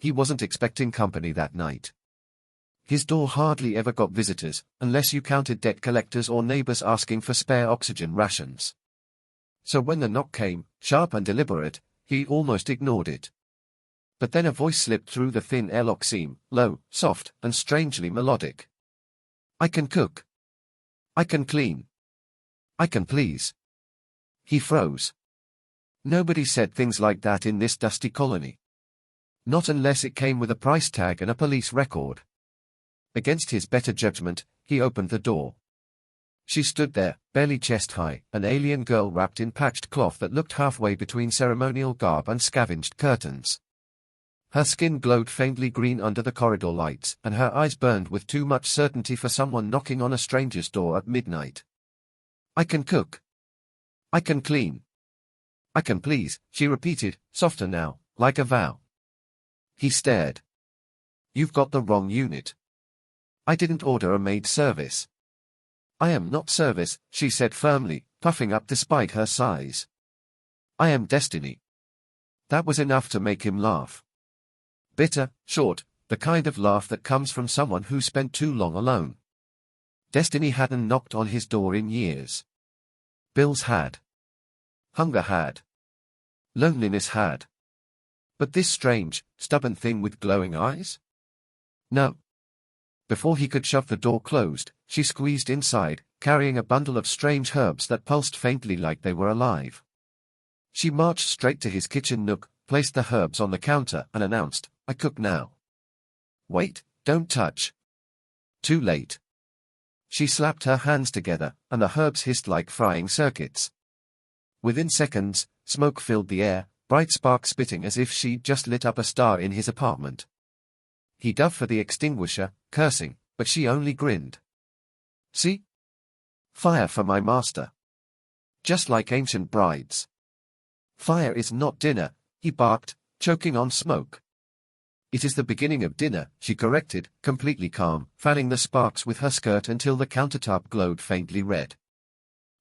he wasn't expecting company that night. His door hardly ever got visitors, unless you counted debt collectors or neighbors asking for spare oxygen rations. So when the knock came, sharp and deliberate, he almost ignored it. But then a voice slipped through the thin airlock seam, low, soft, and strangely melodic. "I can cook. I can clean. I can please." He froze. Nobody said things like that in this dusty colony. Not unless it came with a price tag and a police record. Against his better judgment, he opened the door. She stood there, barely chest-high, an alien girl wrapped in patched cloth that looked halfway between ceremonial garb and scavenged curtains. Her skin glowed faintly green under the corridor lights, and her eyes burned with too much certainty for someone knocking on a stranger's door at midnight. "I can cook. I can clean. I can please," she repeated, softer now, like a vow. He stared. "You've got the wrong unit. I didn't order a maid service." "I am not service," she said firmly, puffing up despite her size. "I am destiny." That was enough to make him laugh. Bitter, short, the kind of laugh that comes from someone who spent too long alone. Destiny hadn't knocked on his door in years. Bills had. Hunger had. Loneliness had. But this strange, stubborn thing with glowing eyes? No. Before he could shove the door closed, she squeezed inside, carrying a bundle of strange herbs that pulsed faintly like they were alive. She marched straight to his kitchen nook, placed the herbs on the counter, and announced, "I cook now." "Wait, don't touch." Too late. She slapped her hands together, and the herbs hissed like frying circuits. Within seconds, smoke filled the air, bright sparks spitting as if she'd just lit up a star in his apartment. He dove for the extinguisher, cursing, but she only grinned. "See? Fire for my master. Just like ancient brides." "Fire is not dinner," he barked, choking on smoke. "It is the beginning of dinner," she corrected, completely calm, fanning the sparks with her skirt until the countertop glowed faintly red.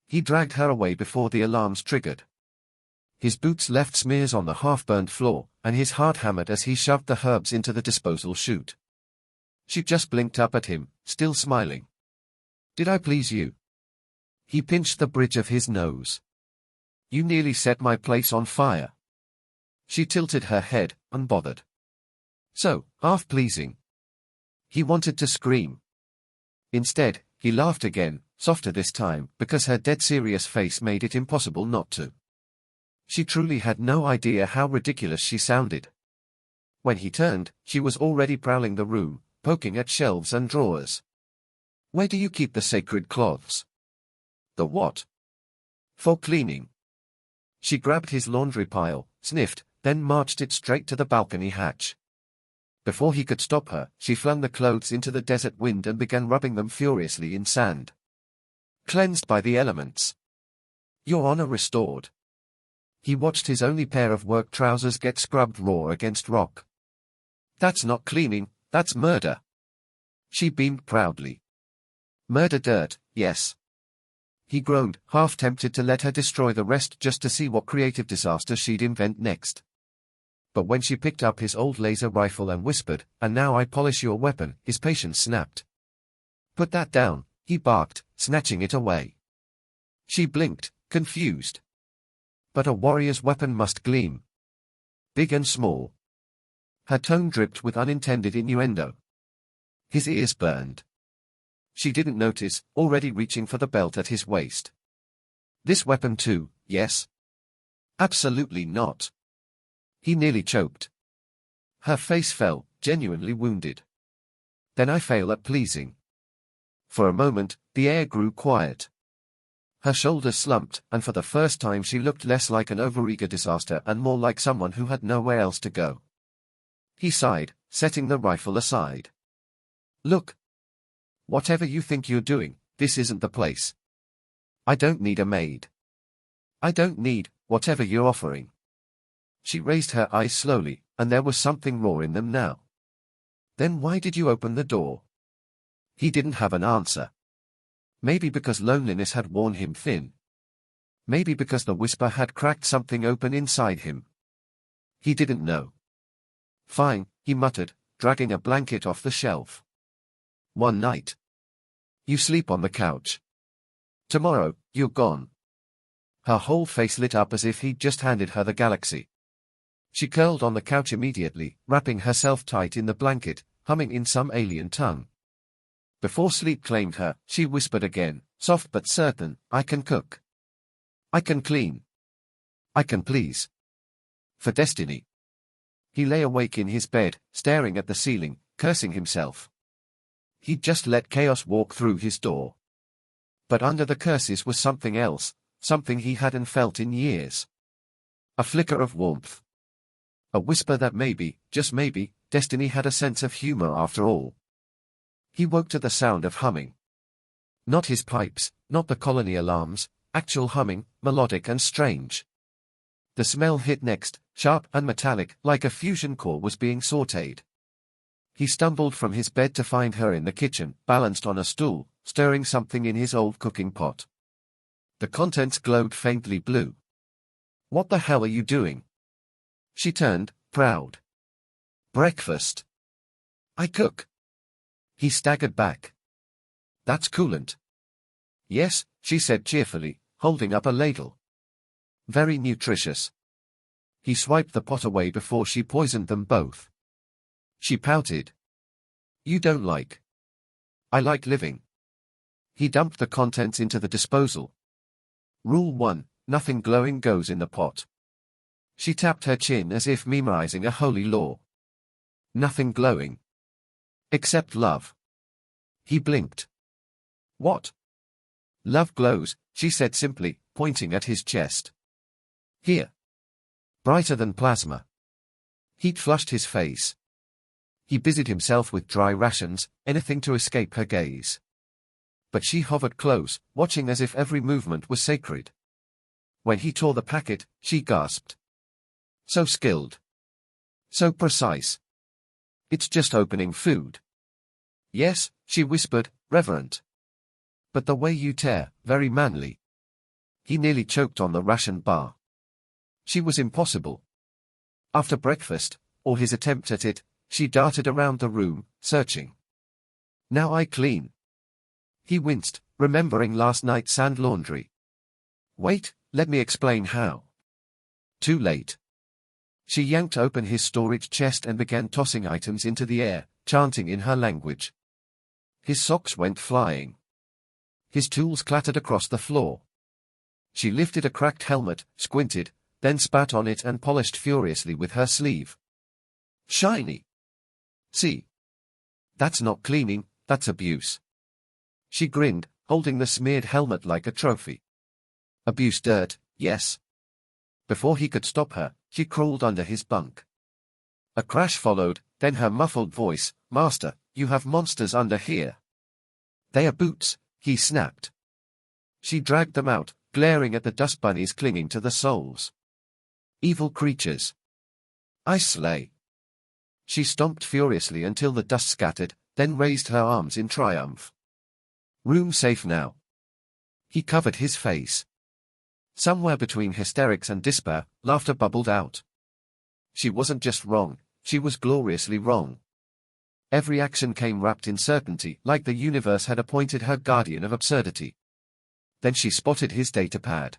He dragged her away before the alarms triggered. His boots left smears on the half-burned floor, and his heart hammered as he shoved the herbs into the disposal chute. She just blinked up at him, still smiling. "Did I please you?" He pinched the bridge of his nose. "You nearly set my place on fire." She tilted her head, unbothered. So, half-pleasing. He wanted to scream. Instead, he laughed again, softer this time, because her dead-serious face made it impossible not to. She truly had no idea how ridiculous she sounded. When he turned, she was already prowling the room, poking at shelves and drawers. "Where do you keep the sacred cloths?" "The what?" "For cleaning." She grabbed his laundry pile, sniffed, then marched it straight to the balcony hatch. Before he could stop her, she flung the clothes into the desert wind and began rubbing them furiously in sand. "Cleansed by the elements. Your honor restored." He watched his only pair of work trousers get scrubbed raw against rock. "That's not cleaning, that's murder." She beamed proudly. "Murder dirt, yes." He groaned, half tempted to let her destroy the rest just to see what creative disaster she'd invent next. But when she picked up his old laser rifle and whispered, "And now I polish your weapon," his patience snapped. "Put that down," he barked, snatching it away. She blinked, confused. But a warrior's weapon must gleam. Big and small. Her tone dripped with unintended innuendo. His ears burned. She didn't notice, already reaching for the belt at his waist. "This weapon too, yes?" "Absolutely not." He nearly choked. Her face fell, genuinely wounded. "Then I fail at pleasing." For a moment, the air grew quiet. Her shoulders slumped, and for the first time she looked less like an overeager disaster and more like someone who had nowhere else to go. He sighed, setting the rifle aside. "Look. Whatever you think you're doing, this isn't the place. I don't need a maid. I don't need whatever you're offering." She raised her eyes slowly, and there was something raw in them now. "Then why did you open the door?" He didn't have an answer. Maybe because loneliness had worn him thin. Maybe because the whisper had cracked something open inside him. He didn't know. Fine, he muttered, dragging a blanket off the shelf. One night. You sleep on the couch. Tomorrow, you're gone. Her whole face lit up as if he'd just handed her the galaxy. She curled on the couch immediately, wrapping herself tight in the blanket, humming in some alien tongue. Before sleep claimed her, she whispered again, soft but certain, I can cook. I can clean. I can please. For destiny. He lay awake in his bed, staring at the ceiling, cursing himself. He'd just let chaos walk through his door. But under the curses was something else, something he hadn't felt in years. A flicker of warmth. A whisper that maybe, just maybe, destiny had a sense of humor after all. He woke to the sound of humming. Not his pipes, not the colony alarms, actual humming, melodic and strange. The smell hit next, sharp and metallic, like a fusion core was being sautéed. He stumbled from his bed to find her in the kitchen, balanced on a stool, stirring something in his old cooking pot. The contents glowed faintly blue. What the hell are you doing? She turned, proud. Breakfast. I cook. He staggered back. That's coolant. Yes, she said cheerfully, holding up a ladle. Very nutritious. He swiped the pot away before she poisoned them both. She pouted. You don't like. I like living. He dumped the contents into the disposal. Rule 1, nothing glowing goes in the pot. She tapped her chin as if memorizing a holy law. Nothing glowing. Except love. He blinked. What? Love glows, she said simply, pointing at his chest. Here. Brighter than plasma. Heat flushed his face. He busied himself with dry rations, anything to escape her gaze. But she hovered close, watching as if every movement was sacred. When he tore the packet, she gasped. So skilled. So precise. It's just opening food. Yes, she whispered, reverent. But the way you tear, very manly. He nearly choked on the ration bar. She was impossible. After breakfast, or his attempt at it, she darted around the room, searching. Now I clean. He winced, remembering last night's sand laundry. Wait, let me explain how. Too late. She yanked open his storage chest and began tossing items into the air, chanting in her language. His socks went flying. His tools clattered across the floor. She lifted a cracked helmet, squinted, then spat on it and polished furiously with her sleeve. Shiny. See? That's not cleaning, that's abuse. She grinned, holding the smeared helmet like a trophy. Abuse dirt, yes. Before he could stop her, she crawled under his bunk. A crash followed, then her muffled voice, Master, you have monsters under here. They are boots, he snapped. She dragged them out, glaring at the dust bunnies clinging to the soles. Evil creatures. I slay. She stomped furiously until the dust scattered, then raised her arms in triumph. Room safe now. He covered his face. Somewhere between hysterics and despair, laughter bubbled out. She wasn't just wrong, she was gloriously wrong. Every action came wrapped in certainty, like the universe had appointed her guardian of absurdity. Then she spotted his datapad.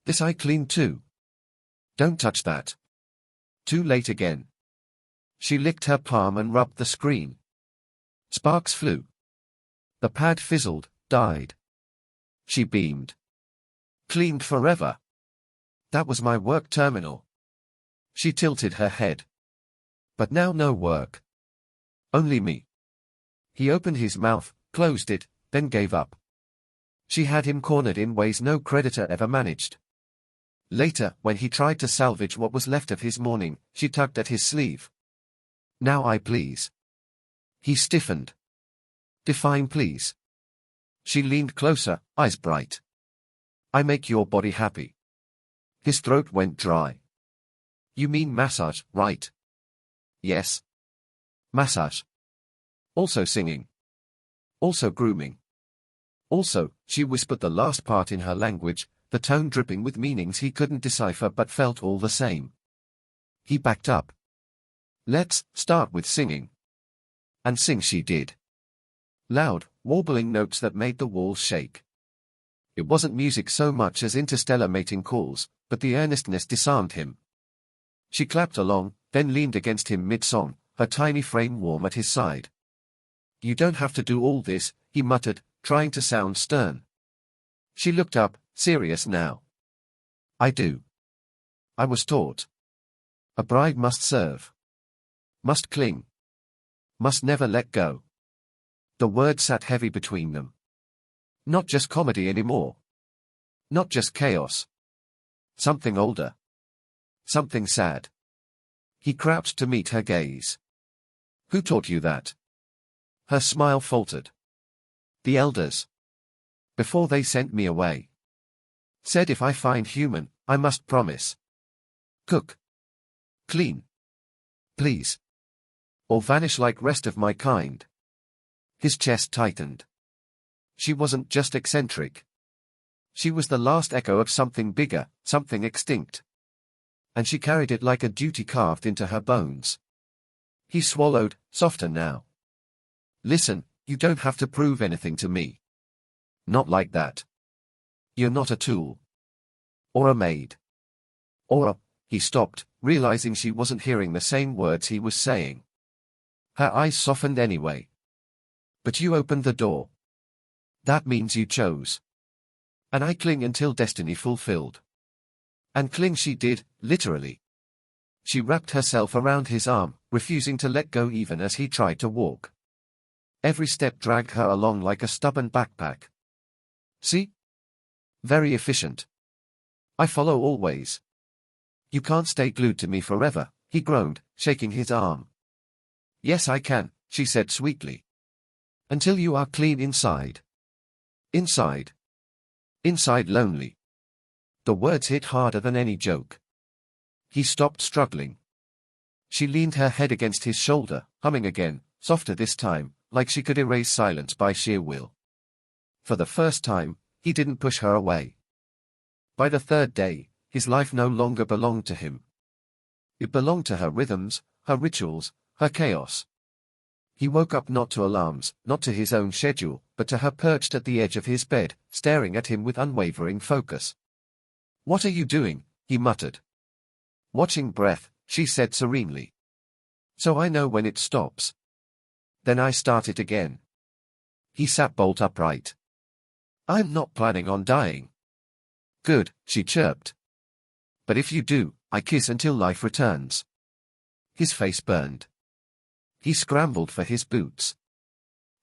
This I cleaned too. Don't touch that. Too late again. She licked her palm and rubbed the screen. Sparks flew. The pad fizzled, died. She beamed. Cleaned forever. That was my work terminal. She tilted her head. But now no work. Only me. He opened his mouth, closed it, then gave up. She had him cornered in ways no creditor ever managed. Later, when he tried to salvage what was left of his morning, she tugged at his sleeve. Now I please. He stiffened. Define please. She leaned closer, eyes bright. I make your body happy. His throat went dry. You mean massage, right? Yes. Massage. Also singing. Also grooming. Also, she whispered the last part in her language, the tone dripping with meanings he couldn't decipher but felt all the same. He backed up. Let's start with singing. And sing she did. Loud, warbling notes that made the walls shake. It wasn't music so much as interstellar mating calls, but the earnestness disarmed him. She clapped along, then leaned against him mid-song, her tiny frame warm at his side. You don't have to do all this, he muttered, trying to sound stern. She looked up, serious now. I do. I was taught. A bride must serve. Must cling. Must never let go. The word sat heavy between them. Not just comedy anymore. Not just chaos. Something older. Something sad. He crouched to meet her gaze. Who taught you that? Her smile faltered. The elders. Before they sent me away. Said if I find human, I must promise. Cook. Clean. Please. Or vanish like rest of my kind. His chest tightened. She wasn't just eccentric. She was the last echo of something bigger, something extinct. And she carried it like a duty carved into her bones. He swallowed, softer now. Listen, you don't have to prove anything to me. Not like that. You're not a tool. Or a maid. Or a... He stopped, realizing she wasn't hearing the same words he was saying. Her eyes softened anyway. But you opened the door. That means you chose. And I cling until destiny fulfilled. And cling she did, literally. She wrapped herself around his arm, refusing to let go even as he tried to walk. Every step dragged her along like a stubborn backpack. See? Very efficient. I follow always. You can't stay glued to me forever, he groaned, shaking his arm. Yes I can, she said sweetly. Until you are clean inside. Inside. Inside lonely. The words hit harder than any joke. He stopped struggling. She leaned her head against his shoulder, humming again, softer this time, like she could erase silence by sheer will. For the first time, he didn't push her away. By the third day, his life no longer belonged to him. It belonged to her rhythms, her rituals, her chaos. He woke up not to alarms, not to his own schedule, but to her perched at the edge of his bed, staring at him with unwavering focus. What are you doing? He muttered. Watching breath, she said serenely. So I know when it stops. Then I start it again. He sat bolt upright. I'm not planning on dying. Good, she chirped. But if you do, I kiss until life returns. His face burned. He scrambled for his boots.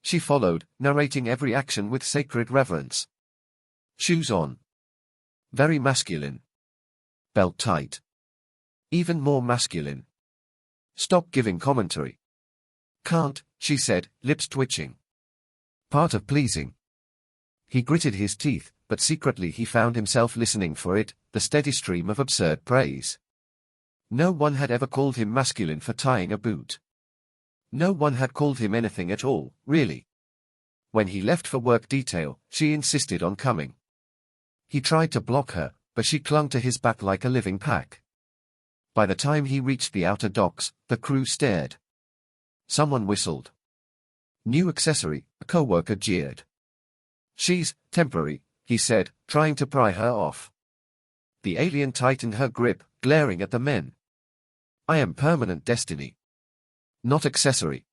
She followed, narrating every action with sacred reverence. Shoes on. Very masculine. Belt tight. Even more masculine. Stop giving commentary. Can't, she said, lips twitching. Part of pleasing. He gritted his teeth, but secretly he found himself listening for it, the steady stream of absurd praise. No one had ever called him masculine for tying a boot. No one had called him anything at all, really. When he left for work detail, she insisted on coming. He tried to block her, but she clung to his back like a living pack. By the time he reached the outer docks, the crew stared. Someone whistled. New accessory, a co-worker jeered. She's temporary, he said, trying to pry her off. The alien tightened her grip, glaring at the men. I am permanent destiny. Not accessory.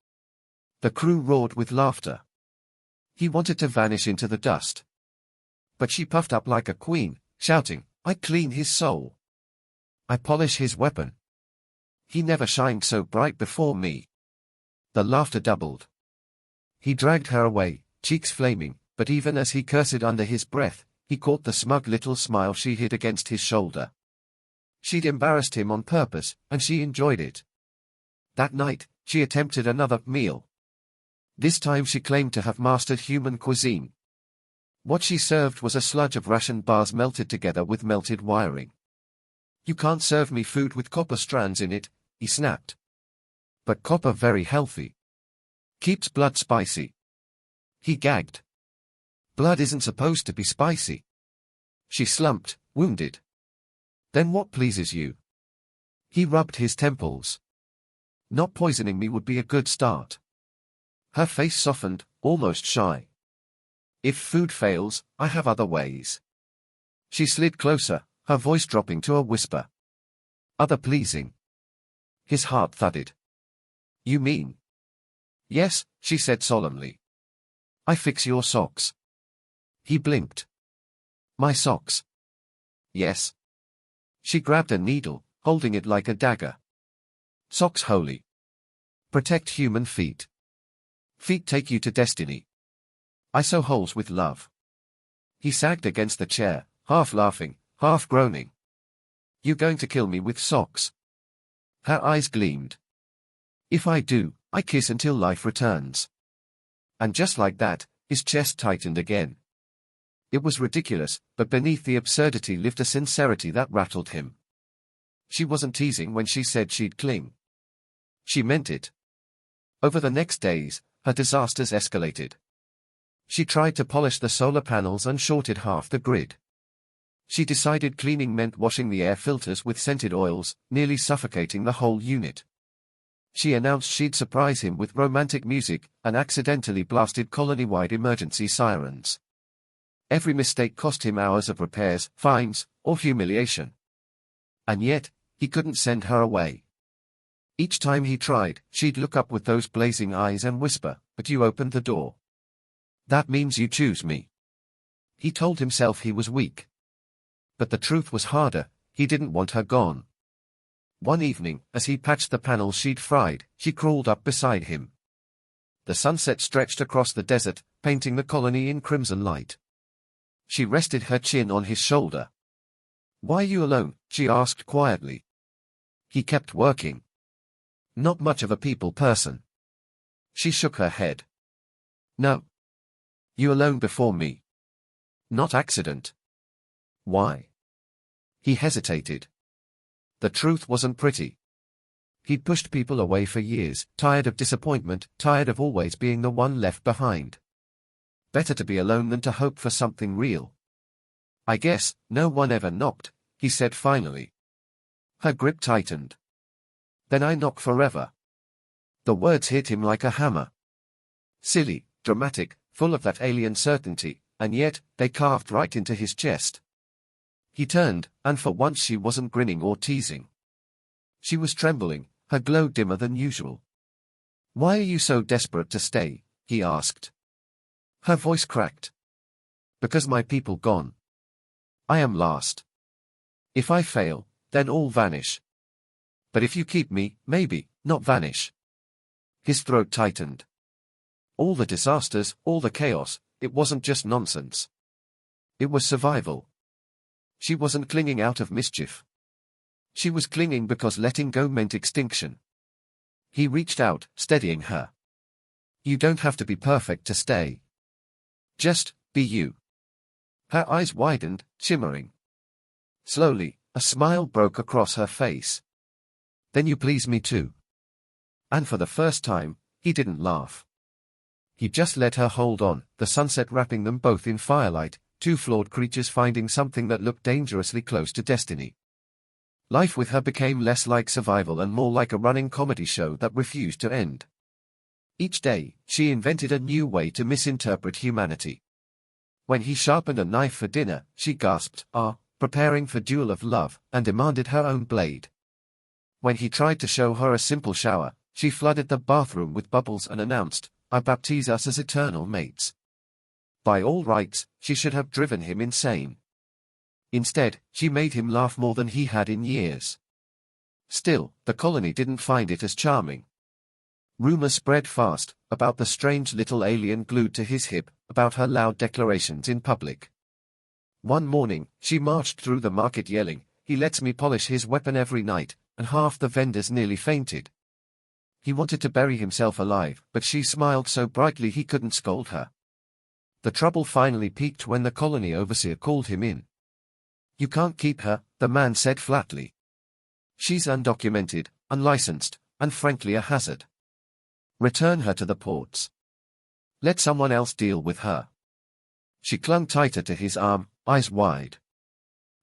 The crew roared with laughter. He wanted to vanish into the dust. But she puffed up like a queen, shouting, I clean his soul. I polish his weapon. He never shined so bright before me. The laughter doubled. He dragged her away, cheeks flaming, but even as he cursed under his breath, he caught the smug little smile she hid against his shoulder. She'd embarrassed him on purpose, and she enjoyed it. That night, she attempted another meal. This time she claimed to have mastered human cuisine. What she served was a sludge of ration bars melted together with melted wiring. You can't serve me food with copper strands in it, he snapped. But copper very healthy. Keeps blood spicy. He gagged. Blood isn't supposed to be spicy. She slumped, wounded. Then what pleases you? He rubbed his temples. Not poisoning me would be a good start. Her face softened, almost shy. If food fails, I have other ways. She slid closer, her voice dropping to a whisper. Other pleasing. His heart thudded. You mean? Yes, she said solemnly. I fix your socks. He blinked. My socks. Yes. She grabbed a needle, holding it like a dagger. Socks holy. Protect human feet. Feet take you to destiny. I sew holes with love. He sagged against the chair, half laughing, half groaning. You going to kill me with socks? Her eyes gleamed. If I do, I kiss until life returns. And just like that, his chest tightened again. It was ridiculous, but beneath the absurdity lived a sincerity that rattled him. She wasn't teasing when she said she'd cling. She meant it. Over the next days, her disasters escalated. She tried to polish the solar panels and shorted half the grid. She decided cleaning meant washing the air filters with scented oils, nearly suffocating the whole unit. She announced she'd surprise him with romantic music and accidentally blasted colony-wide emergency sirens. Every mistake cost him hours of repairs, fines, or humiliation. And yet, he couldn't send her away. Each time he tried, she'd look up with those blazing eyes and whisper, "But you opened the door. That means you choose me." He told himself he was weak. But the truth was harder, he didn't want her gone. One evening, as he patched the panels she'd fried, she crawled up beside him. The sunset stretched across the desert, painting the colony in crimson light. She rested her chin on his shoulder. "Why are you alone?" she asked quietly. He kept working. "Not much of a people person." She shook her head. "No. You alone before me." "Not accident." "Why?" He hesitated. The truth wasn't pretty. He'd pushed people away for years, tired of disappointment, tired of always being the one left behind. Better to be alone than to hope for something real. "I guess no one ever knocked," he said finally. Her grip tightened. "Then I knock forever." The words hit him like a hammer. Silly, dramatic, full of that alien certainty, and yet, they carved right into his chest. He turned, and for once she wasn't grinning or teasing. She was trembling, her glow dimmer than usual. "Why are you so desperate to stay?" he asked. Her voice cracked. "Because my people gone. I am last. If I fail, then all vanish. But if you keep me, maybe, not vanish." His throat tightened. All the disasters, all the chaos, it wasn't just nonsense. It was survival. She wasn't clinging out of mischief. She was clinging because letting go meant extinction. He reached out, steadying her. "You don't have to be perfect to stay. Just be you." Her eyes widened, shimmering. Slowly, a smile broke across her face. "Then you please me too." And for the first time, he didn't laugh. He just let her hold on, the sunset wrapping them both in firelight, two flawed creatures finding something that looked dangerously close to destiny. Life with her became less like survival and more like a running comedy show that refused to end. Each day, she invented a new way to misinterpret humanity. When he sharpened a knife for dinner, she gasped, preparing for duel of love, and demanded her own blade. When he tried to show her a simple shower, she flooded the bathroom with bubbles and announced, "I baptize us as eternal mates." By all rights, she should have driven him insane. Instead, she made him laugh more than he had in years. Still, the colony didn't find it as charming. Rumors spread fast, about the strange little alien glued to his hip, about her loud declarations in public. One morning, she marched through the market yelling, "He lets me polish his weapon every night," and half the vendors nearly fainted. He wanted to bury himself alive, but she smiled so brightly he couldn't scold her. The trouble finally peaked when the colony overseer called him in. "You can't keep her," the man said flatly. "She's undocumented, unlicensed, and frankly a hazard. Return her to the ports. Let someone else deal with her." She clung tighter to his arm, eyes wide.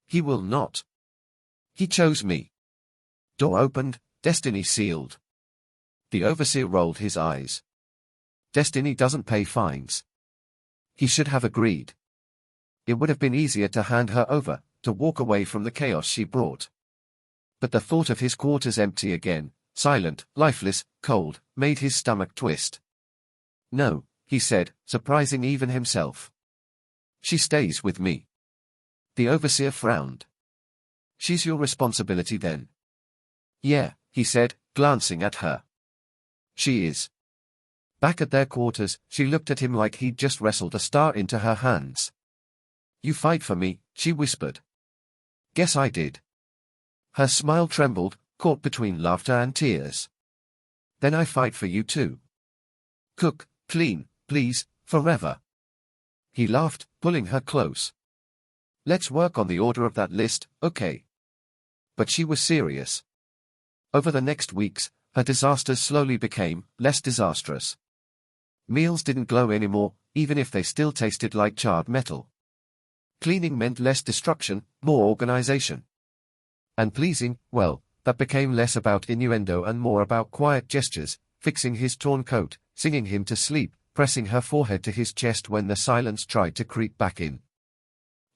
"He will not. He chose me." Door opened, destiny sealed. The overseer rolled his eyes. Destiny doesn't pay fines. He should have agreed. It would have been easier to hand her over, to walk away from the chaos she brought. But the thought of his quarters empty again, silent, lifeless, cold, made his stomach twist. No, he said, surprising even himself. She stays with me. The overseer frowned. She's your responsibility then? Yeah, he said, glancing at her. She is. Back at their quarters, she looked at him like he'd just wrestled a star into her hands. You fight for me, she whispered. Guess I did. Her smile trembled, caught between laughter and tears. Then I fight for you too. Cook, clean, please, forever. He laughed, pulling her close. Let's work on the order of that list, okay? But she was serious. Over the next weeks, her disasters slowly became less disastrous. Meals didn't glow anymore, even if they still tasted like charred metal. Cleaning meant less destruction, more organization. And pleasing, well, that became less about innuendo and more about quiet gestures, fixing his torn coat, singing him to sleep, pressing her forehead to his chest when the silence tried to creep back in.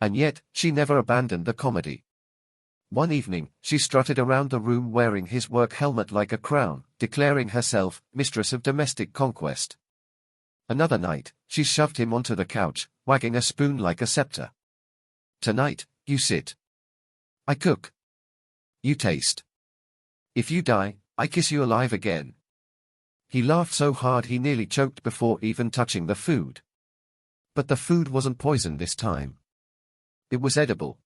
And yet, she never abandoned the comedy. One evening, she strutted around the room wearing his work helmet like a crown, declaring herself mistress of domestic conquest. Another night, she shoved him onto the couch, wagging a spoon like a scepter. Tonight, you sit. I cook. You taste. If you die, I kiss you alive again. He laughed so hard he nearly choked before even touching the food. But the food wasn't poison this time. It was edible.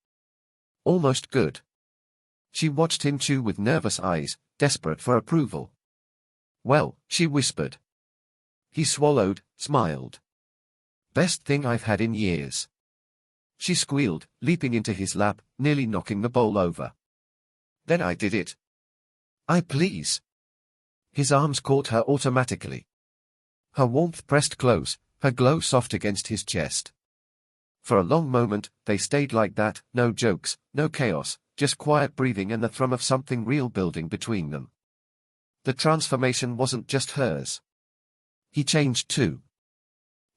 Almost good. She watched him chew with nervous eyes, desperate for approval. Well, she whispered. He swallowed, smiled. Best thing I've had in years. She squealed, leaping into his lap, nearly knocking the bowl over. Then I did it. I please. His arms caught her automatically. Her warmth pressed close, her glow soft against his chest. For a long moment, they stayed like that, no jokes, no chaos, just quiet breathing and the thrum of something real building between them. The transformation wasn't just hers. He changed too.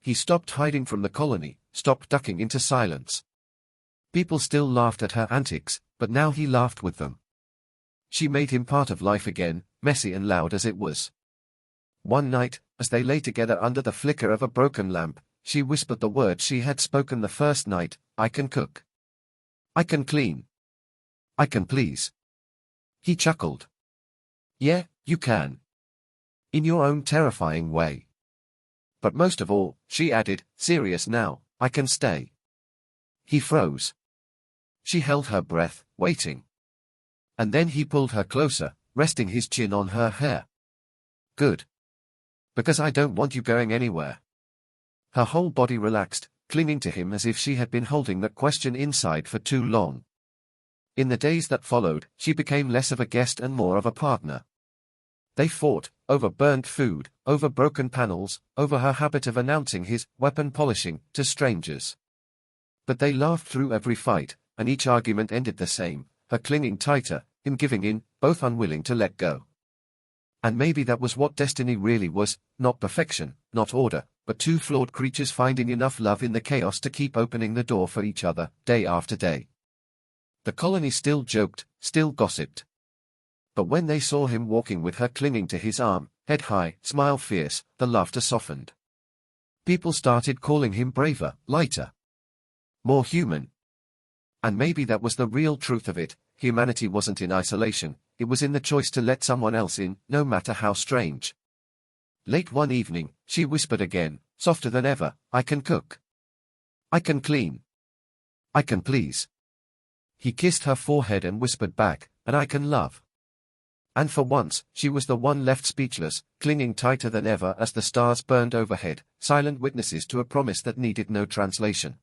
He stopped hiding from the colony, stopped ducking into silence. People still laughed at her antics, but now he laughed with them. She made him part of life again, messy and loud as it was. One night, as they lay together under the flicker of a broken lamp, she whispered the words she had spoken the first night, I can cook. I can clean. I can please. He chuckled. Yeah, you can. In your own terrifying way. But most of all, she added, serious now, I can stay. He froze. She held her breath, waiting. And then he pulled her closer, resting his chin on her hair. Good. Because I don't want you going anywhere. Her whole body relaxed, clinging to him as if she had been holding that question inside for too long. In the days that followed, she became less of a guest and more of a partner. They fought, over burnt food, over broken panels, over her habit of announcing his weapon polishing to strangers. But they laughed through every fight, and each argument ended the same, her clinging tighter, him giving in, both unwilling to let go. And maybe that was what destiny really was, not perfection, not order, but two flawed creatures finding enough love in the chaos to keep opening the door for each other, day after day. The colony still joked, still gossiped. But when they saw him walking with her clinging to his arm, head high, smile fierce, the laughter softened. People started calling him braver, lighter, more human. And maybe that was the real truth of it, humanity wasn't in isolation, it was in the choice to let someone else in, no matter how strange. Late one evening, she whispered again, softer than ever, I can cook. I can clean. I can please. He kissed her forehead and whispered back, and I can love. And for once, she was the one left speechless, clinging tighter than ever as the stars burned overhead, silent witnesses to a promise that needed no translation.